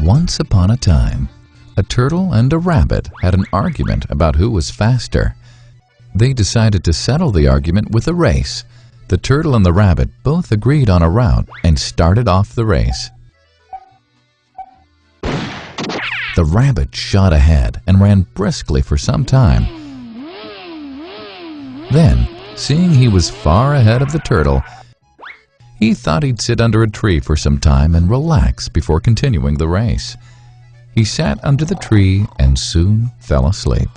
Once upon a time, a turtle and a rabbit had an argument about who was faster. They decided to settle the argument with a race. The turtle and the rabbit both agreed on a route and started off the race. The rabbit shot ahead and ran briskly for some time. Then, seeing he was far ahead of the turtle, he thought he'd sit under a tree for some time and relax before continuing the race. He sat under the tree and soon fell asleep.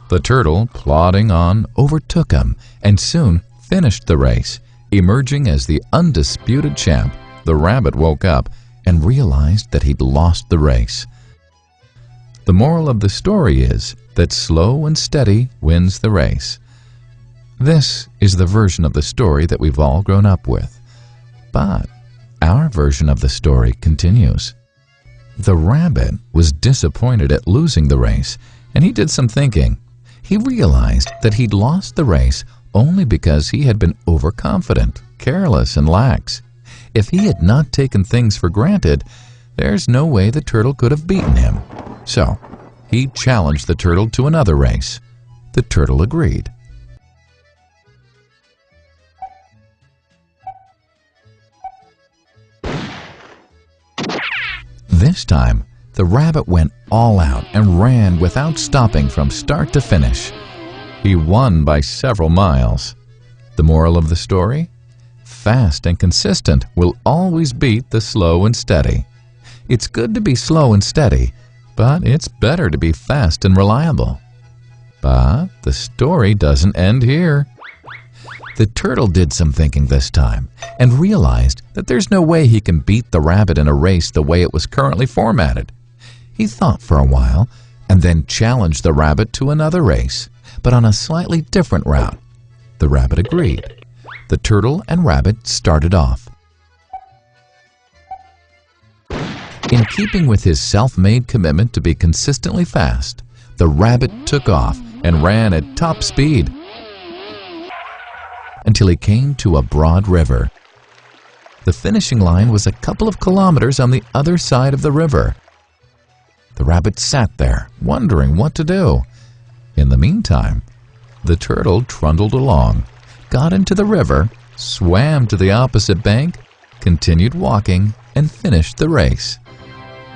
The turtle, plodding on, overtook him and soon finished the race, emerging as the undisputed champ. The rabbit woke up and realized that he'd lost the race. The moral of the story is that slow and steady wins the race. This is the version of the story that we've all grown up with. But our version of the story continues. The rabbit was disappointed at losing the race, and he did some thinking. He realized that he'd lost the race only because he had been overconfident, careless, and lax. If he had not taken things for granted, there's no way the turtle could have beaten him. So, he challenged the turtle to another race. The turtle agreed. This time, the rabbit went all out and ran without stopping from start to finish. He won by several miles. The moral of the story? Fast and consistent will always beat the slow and steady. It's good to be slow and steady, but it's better to be fast and reliable. But the story doesn't end here. The turtle did some thinking this time and realized that there's no way he can beat the rabbit in a race the way it was currently formatted. He thought for a while and then challenged the rabbit to another race, but on a slightly different route. The rabbit agreed. The turtle and rabbit started off. In keeping with his self-made commitment to be consistently fast, the rabbit took off and ran at top speed until he came to a broad river. The finishing line was a couple of kilometers on the other side of the river. The rabbit sat there, wondering what to do. In the meantime, the turtle trundled along, got into the river, swam to the opposite bank, continued walking, and finished the race.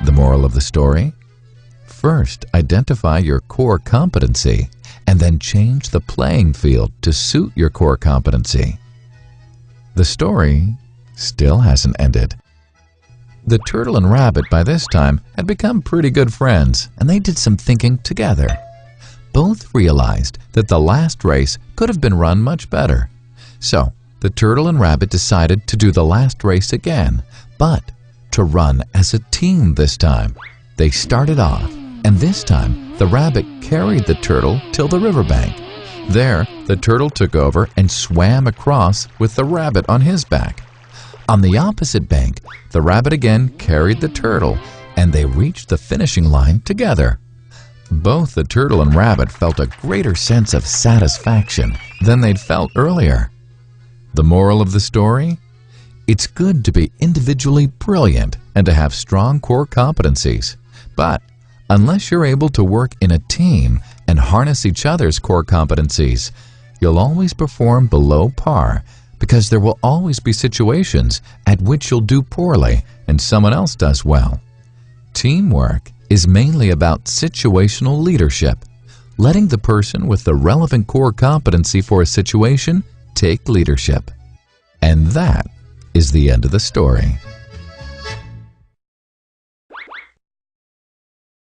The moral of the story? First, identify your core competency, and then change the playing field to suit your core competency. The story still hasn't ended. The turtle and rabbit by this time had become pretty good friends, and they did some thinking together. Both realized that the last race could have been run much better. So, the turtle and rabbit decided to do the last race again, but to run as a team this time. They started off, and this time the rabbit carried the turtle till the riverbank. There, the turtle took over and swam across with the rabbit on his back. On the opposite bank, the rabbit again carried the turtle, and they reached the finishing line together. Both the turtle and rabbit felt a greater sense of satisfaction than they'd felt earlier. The moral of the story? It's good to be individually brilliant and to have strong core competencies. But unless you're able to work in a team and harness each other's core competencies, you'll always perform below par, because there will always be situations at which you'll do poorly and someone else does well. Teamwork is mainly about situational leadership, letting the person with the relevant core competency for a situation take leadership. And that is the end of the story.